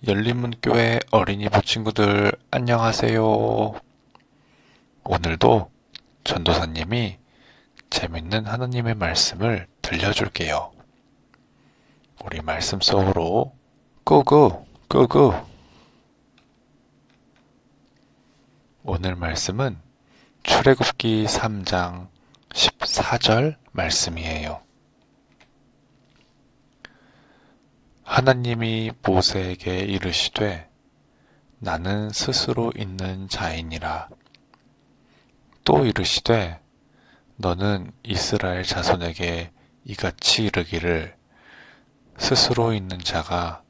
열린문교회 어린이부 친구들 안녕하세요. 오늘도 전도사님이 재밌는 하나님의 말씀을 들려줄게요. 우리 말씀 속으로 고고 고고. 오늘 말씀은 출애굽기 3장 14절 말씀이에요. 하나님이 모세에게 이르시되 나는 스스로 있는 자이니라. 또 이르시되 너는 이스라엘 자손에게 이같이 이르기를 스스로 있는 자가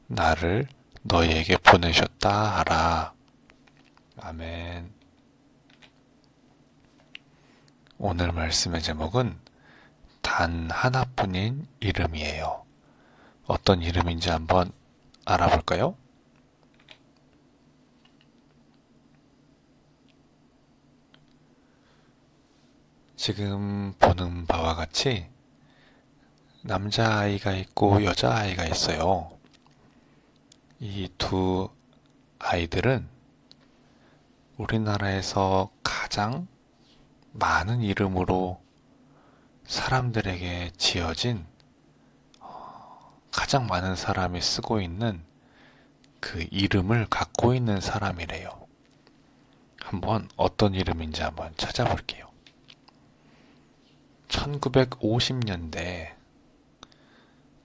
나를 너희에게 보내셨다 하라. 아멘. 오늘 말씀의 제목은 단 하나뿐인 이름이에요. 어떤 이름인지 한번 알아볼까요? 지금 보는 바와 같이 남자아이가 있고 여자아이가 있어요. 이 두 아이들은 우리나라에서 가장 많은 이름으로 사람들에게 지어진 가장 많은 사람이 쓰고 있는 그 이름을 갖고 있는 사람이래요. 한번 어떤 이름인지 한번 찾아볼게요. 1950년대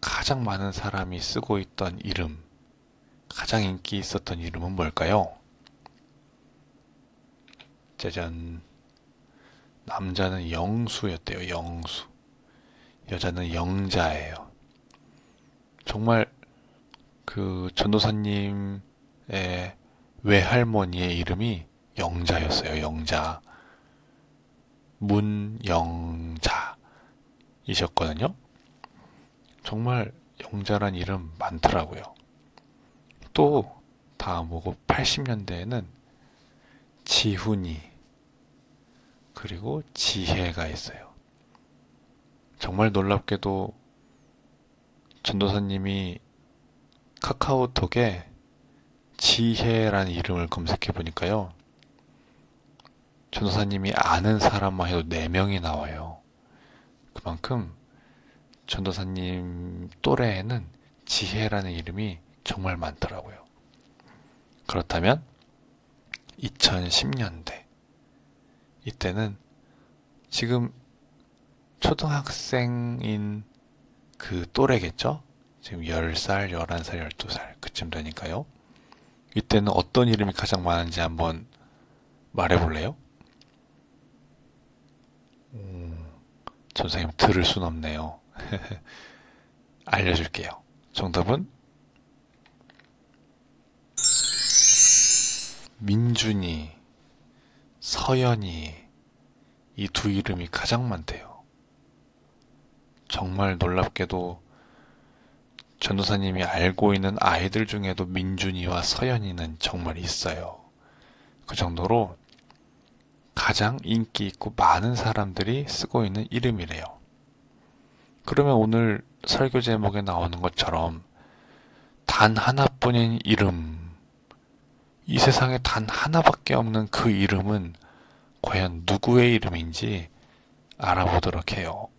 가장 많은 사람이 쓰고 있던 이름, 가장 인기 있었던 이름은 뭘까요? 짜잔. 남자는 영수였대요. 영수. 여자는 영자예요. 정말 그 전도사님의 외할머니의 이름이 영자였어요. 영자. 문영자이셨거든요. 정말 영자란 이름 많더라고요. 또 다음 오고 80년대에는 지훈이 그리고 지혜가 있어요. 정말 놀랍게도 전도사님이 카카오톡에 지혜라는 이름을 검색해 보니까요. 전도사님이 아는 사람만 해도 4명이 나와요. 그만큼 전도사님 또래에는 지혜라는 이름이 정말 많더라고요. 그렇다면 2010년대 이때는 지금 초등학생인 그 또래겠죠? 지금 10살, 11살, 12살 그쯤 되니까요. 이때는 어떤 이름이 가장 많은지 한번 말해볼래요? 선생님 들을 순 없네요. 알려줄게요. 정답은 민준이, 서연이 이 두 이름이 가장 많대요. 정말 놀랍게도 전도사님이 알고 있는 아이들 중에도 민준이와 서연이는 정말 있어요. 그 정도로 가장 인기 있고 많은 사람들이 쓰고 있는 이름이래요. 그러면 오늘 설교 제목에 나오는 것처럼 단 하나뿐인 이름, 이 세상에 단 하나밖에 없는 그 이름은 과연 누구의 이름인지 알아보도록 해요.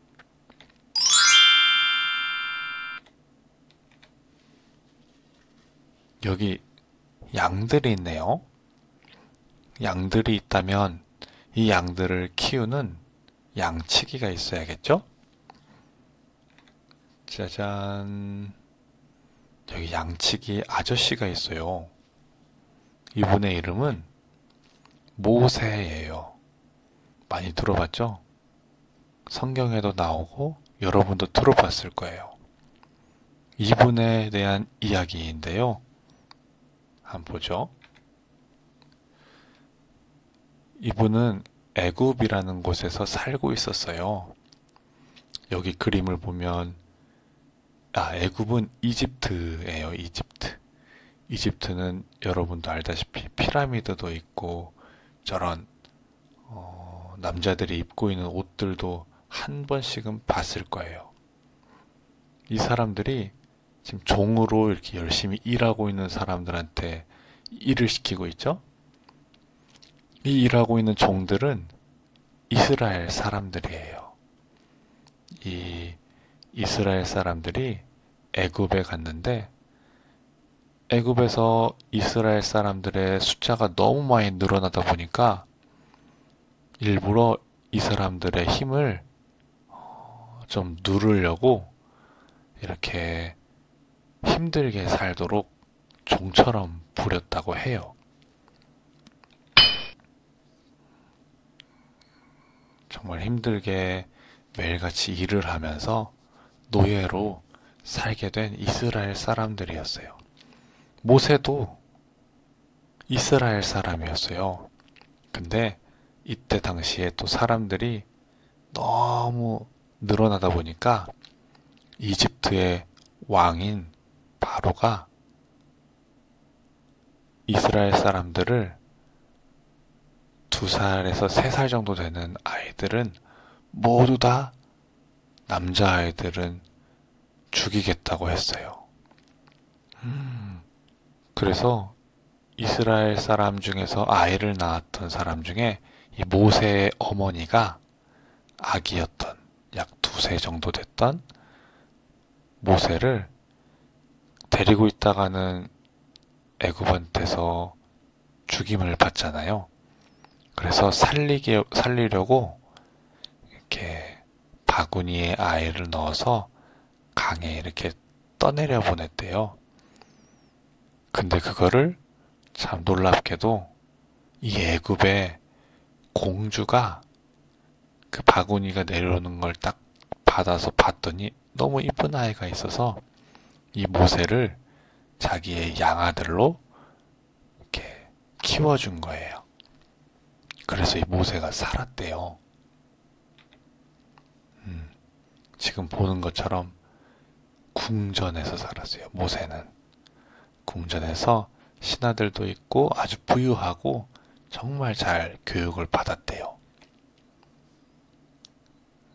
여기 양들이 있네요. 양들이 있다면 이 양들을 키우는 양치기가 있어야겠죠? 짜잔. 여기 양치기 아저씨가 있어요. 이분의 이름은 모세예요. 많이 들어봤죠? 성경에도 나오고 여러분도 들어봤을 거예요. 이분에 대한 이야기인데요. 한번 보죠. 이분은 애굽이라는 곳에서 살고 있었어요. 여기 그림을 보면 애굽은 이집트예요. 이집트. 이집트는 여러분도 알다시피 피라미드도 있고 저런 남자들이 입고 있는 옷들도 한 번씩은 봤을 거예요. 이 사람들이 지금 종으로 이렇게 열심히 일하고 있는 사람들한테 일을 시키고 있죠? 이 일하고 있는 종들은 이스라엘 사람들이에요. 이 이스라엘 사람들이 애굽에 갔는데 애굽에서 이스라엘 사람들의 숫자가 너무 많이 늘어나다 보니까 일부러 이 사람들의 힘을 좀 누르려고 이렇게 힘들게 살도록 종처럼 부렸다고 해요. 정말 힘들게 매일같이 일을 하면서 노예로 살게 된 이스라엘 사람들이었어요. 모세도 이스라엘 사람이었어요. 근데 이때 당시에 또 사람들이 너무 늘어나다 보니까 이집트의 왕인 바로가 이스라엘 사람들을 2살에서 3살 정도 되는 아이들은 모두 다 남자아이들은 죽이겠다고 했어요. 그래서 이스라엘 사람 중에서 아이를 낳았던 사람 중에 이 모세의 어머니가 아기였던 약 2세 정도 됐던 모세를 데리고 있다가는 애굽한테서 죽임을 받잖아요. 그래서 살리려고 이렇게 바구니에 아이를 넣어서 강에 이렇게 떠내려 보냈대요. 근데 그거를 참 놀랍게도 이 애굽의 공주가 그 바구니가 내려오는 걸 딱 받아서 봤더니 너무 이쁜 아이가 있어서 이 모세를 자기의 양아들로 이렇게 키워준 거예요. 그래서 이 모세가 살았대요. 지금 보는 것처럼 궁전에서 살았어요. 모세는 궁전에서 신하들도 있고 아주 부유하고 정말 잘 교육을 받았대요.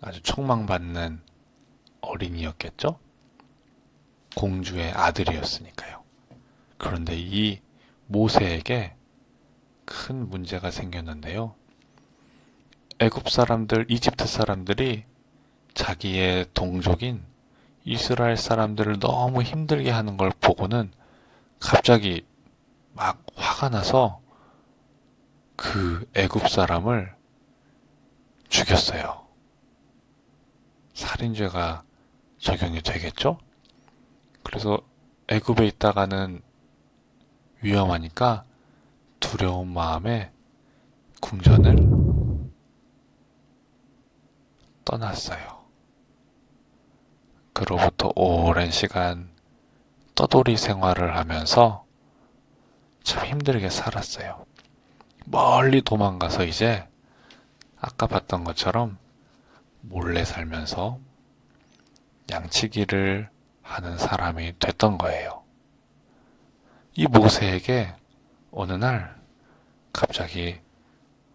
아주 촉망받는 어린이였겠죠? 공주의 아들이었으니까요. 그런데 이 모세에게 큰 문제가 생겼는데요. 애굽 사람들, 이집트 사람들이 자기의 동족인 이스라엘 사람들을 너무 힘들게 하는 걸 보고는 갑자기 막 화가 나서 그 애굽 사람을 죽였어요. 살인죄가 적용이 되겠죠? 그래서 애굽에 있다가는 위험하니까 두려운 마음에 궁전을 떠났어요. 그로부터 오랜 시간 떠돌이 생활을 하면서 참 힘들게 살았어요. 멀리 도망가서 이제 아까 봤던 것처럼 몰래 살면서 양치기를 하는 사람이 됐던 거예요. 이 모세에게 어느 날 갑자기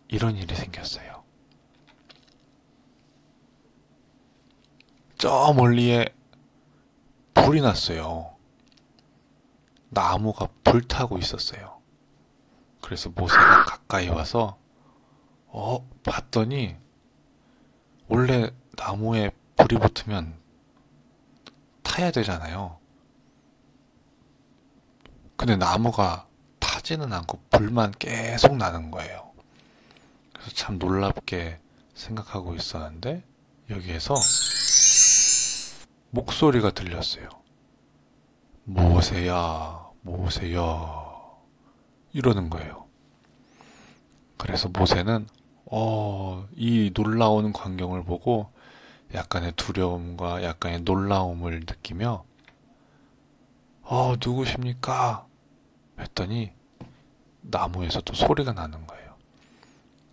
이런 일이 생겼어요. 저 멀리에 불이 났어요. 나무가 불타고 있었어요. 그래서 모세가 가까이 와서 봤더니 원래 나무에 불이 붙으면 타야 되잖아요. 근데 나무가 타지는 않고 불만 계속 나는 거예요. 그래서 참 놀랍게 생각하고 있었는데 여기에서 목소리가 들렸어요. 모세야, 모세야 이러는 거예요. 그래서 모세는 이 놀라운 광경을 보고 약간의 두려움과 약간의 놀라움을 느끼며 누구십니까? 했더니 나무에서 또 소리가 나는 거예요.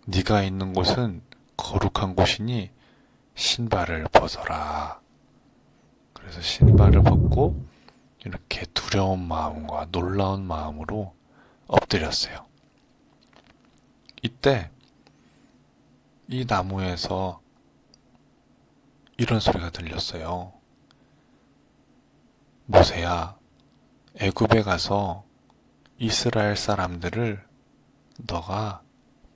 네가 있는 곳은 거룩한 곳이니 신발을 벗어라. 그래서 신발을 벗고 이렇게 두려운 마음과 놀라운 마음으로 엎드렸어요. 이때 이 나무에서 이런 소리가 들렸어요. 모세야, 애굽에 가서 이스라엘 사람들을 너가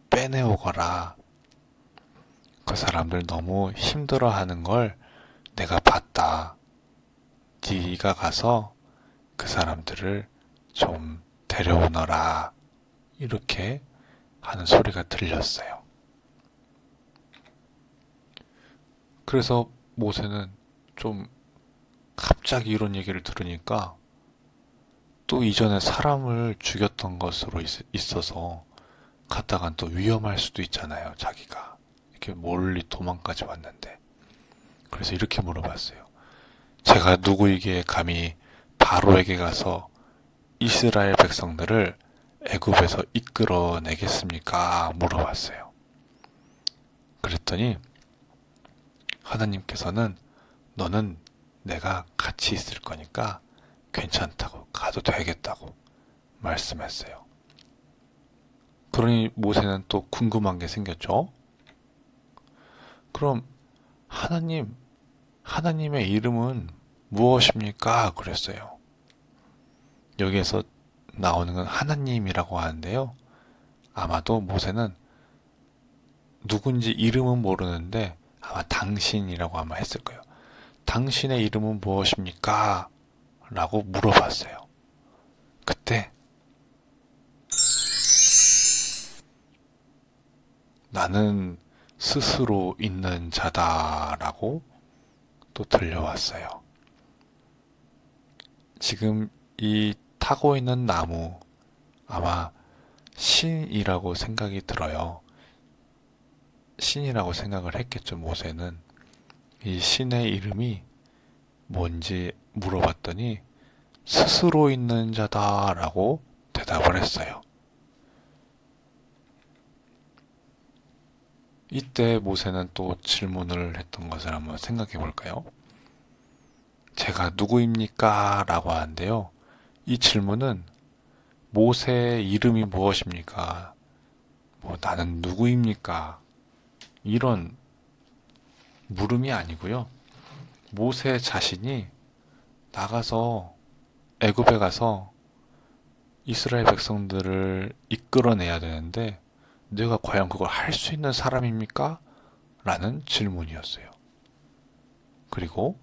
빼내오거라. 그 사람들 너무 힘들어하는 걸 내가 봤다. 네가 가서 그 사람들을 좀 데려오너라. 이렇게 하는 소리가 들렸어요. 그래서 모세는 좀 갑자기 이런 얘기를 들으니까 또 이전에 사람을 죽였던 것으로 있어서 갔다간 또 위험할 수도 있잖아요. 자기가 이렇게 멀리 도망까지 왔는데. 그래서 이렇게 물어봤어요. 제가 누구에게 감히 바로에게 가서 이스라엘 백성들을 애굽에서 이끌어내겠습니까? 물어봤어요. 그랬더니 하나님께서는 너는 내가 같이 있을 거니까 괜찮다고, 가도 되겠다고 말씀했어요. 그러니 모세는 또 궁금한 게 생겼죠? 그럼 하나님의 이름은 무엇입니까? 그랬어요. 여기에서 나오는 건 하나님이라고 하는데요. 아마도 모세는 누군지 이름은 모르는데 아마 당신이라고 아마 했을 거예요. 당신의 이름은 무엇입니까? 라고 물어봤어요. 그때 나는 스스로 있는 자다라고 또 들려왔어요. 지금 이 타고 있는 나무 아마 신이라고 생각이 들어요. 신이라고 생각을 했겠죠, 모세는. 이 신의 이름이 뭔지 물어봤더니 스스로 있는 자다라고 대답을 했어요. 이때 모세는 또 질문을 했던 것을 한번 생각해 볼까요? 제가 누구입니까? 라고 하는데요. 이 질문은 모세의 이름이 무엇입니까? 나는 누구입니까? 이런 물음이 아니고요. 모세 자신이 나가서 애굽에 가서 이스라엘 백성들을 이끌어내야 되는데 내가 과연 그걸 할 수 있는 사람입니까? 라는 질문이었어요. 그리고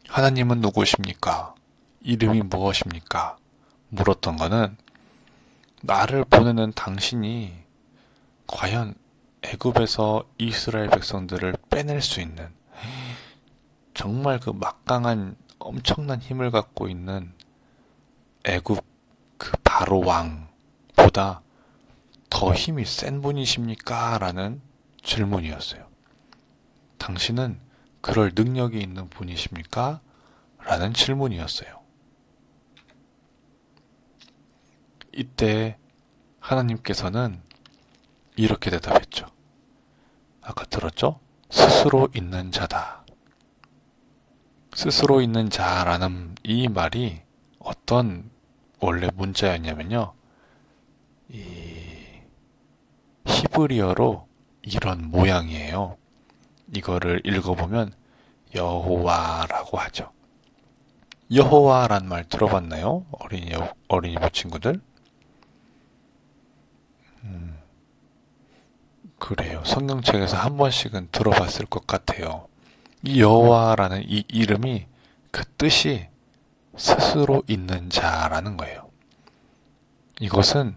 하나님은 누구십니까? 이름이 무엇입니까? 물었던 거는 나를 보내는 당신이 과연 애굽에서 이스라엘 백성들을 빼낼 수 있는 정말 그 막강한 엄청난 힘을 갖고 있는 애굽 그 바로 왕보다 더 힘이 센 분이십니까? 라는 질문이었어요. 당신은 그럴 능력이 있는 분이십니까? 라는 질문이었어요. 이때 하나님께서는 이렇게 대답했죠. 아까 들었죠? 스스로 있는 자다. 스스로 있는 자라는 이 말이 어떤 원래 문자였냐면요. 이 히브리어로 이런 모양이에요. 이거를 읽어보면 여호와라고 하죠. 여호와란 말 들어봤나요? 어린이 친구들? 그래요. 성경책에서 한 번씩은 들어봤을 것 같아요. 이 여호와라는 이 이름이 그 뜻이 스스로 있는 자라는 거예요. 이것은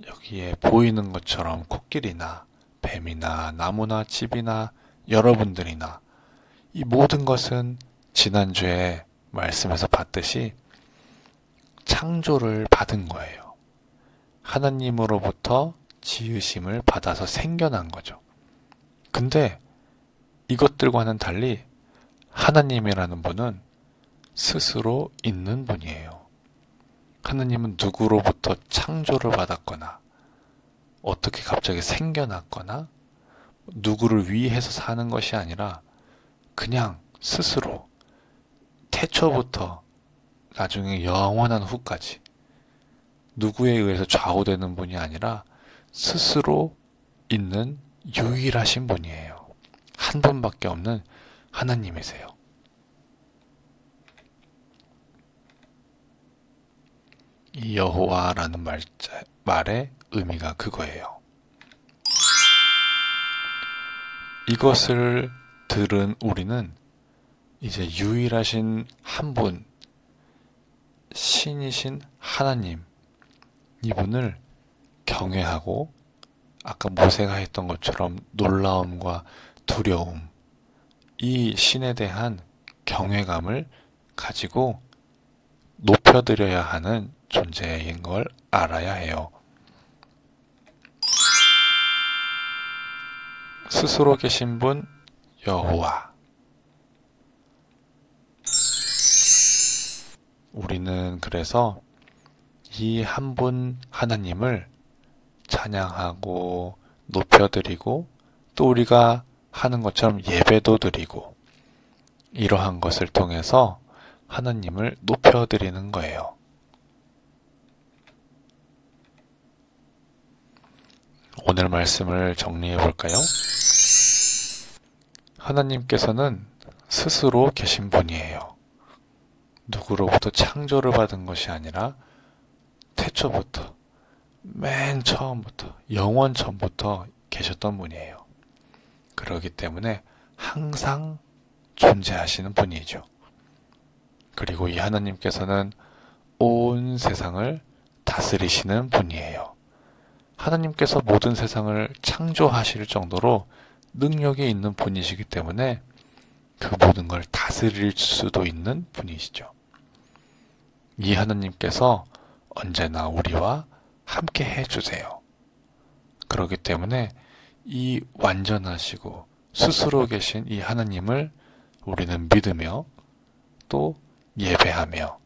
여기에 보이는 것처럼 코끼리나 뱀이나 나무나 집이나 여러분들이나 이 모든 것은 지난주에 말씀에서 봤듯이 창조를 받은 거예요. 하나님으로부터 지으심을 받아서 생겨난 거죠. 근데 이것들과는 달리 하나님이라는 분은 스스로 있는 분이에요. 하나님은 누구로부터 창조를 받았거나 어떻게 갑자기 생겨났거나 누구를 위해서 사는 것이 아니라 그냥 스스로 태초부터 나중에 영원한 후까지 누구에 의해서 좌우되는 분이 아니라 스스로 있는 유일하신 분이에요. 한 분밖에 없는 하나님이세요. 이 여호와라는 말의 의미가 그거예요. 이것을 들은 우리는 이제 유일하신 한 분, 신이신 하나님, 이분을 경외하고 아까 모세가 했던 것처럼 놀라움과 두려움, 이 신에 대한 경외감을 가지고 높여드려야 하는 존재인 걸 알아야 해요. 스스로 계신 분 여호와. 우리는 그래서 이 한 분 하나님을 찬양하고 높여드리고 또 우리가 하는 것처럼 예배도 드리고 이러한 것을 통해서 하나님을 높여드리는 거예요. 오늘 말씀을 정리해 볼까요? 하나님께서는 스스로 계신 분이에요. 누구로부터 창조를 받은 것이 아니라 태초부터, 맨 처음부터, 영원 전부터 계셨던 분이에요. 그렇기 때문에 항상 존재하시는 분이죠. 그리고 이 하나님께서는 온 세상을 다스리시는 분이에요. 하나님께서 모든 세상을 창조하실 정도로 능력이 있는 분이시기 때문에 그 모든 걸 다스릴 수도 있는 분이시죠. 이 하나님께서 언제나 우리와 함께 해주세요. 그렇기 때문에 이 완전하시고 스스로 계신 이 하나님을 우리는 믿으며 또 예배하며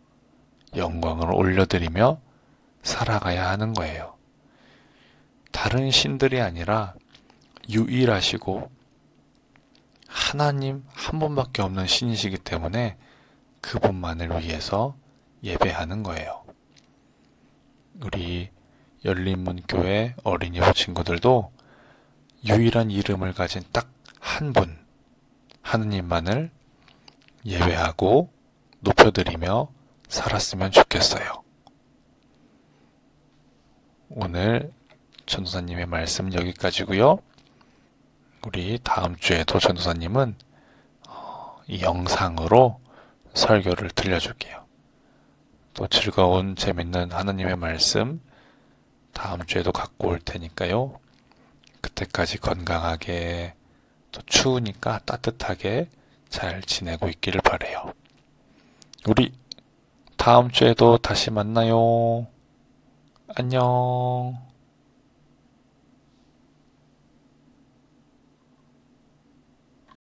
영광을 올려드리며 살아가야 하는 거예요. 다른 신들이 아니라 유일하시고 하나님 한 분밖에 없는 신이시기 때문에 그분만을 위해서 예배하는 거예요. 우리 열린문교회 어린이부 친구들도 유일한 이름을 가진 딱 한 분, 하느님만을 예배하고 높여드리며 살았으면 좋겠어요. 오늘 전도사님의 말씀 여기까지고요. 우리 다음 주에도 전도사님은 이 영상으로 설교를 들려줄게요. 또 즐거운 재밌는 하나님의 말씀 다음 주에도 갖고 올 테니까요. 그때까지 건강하게 또 추우니까 따뜻하게 잘 지내고 있기를 바라요. 우리 다음 주에도 다시 만나요. 안녕.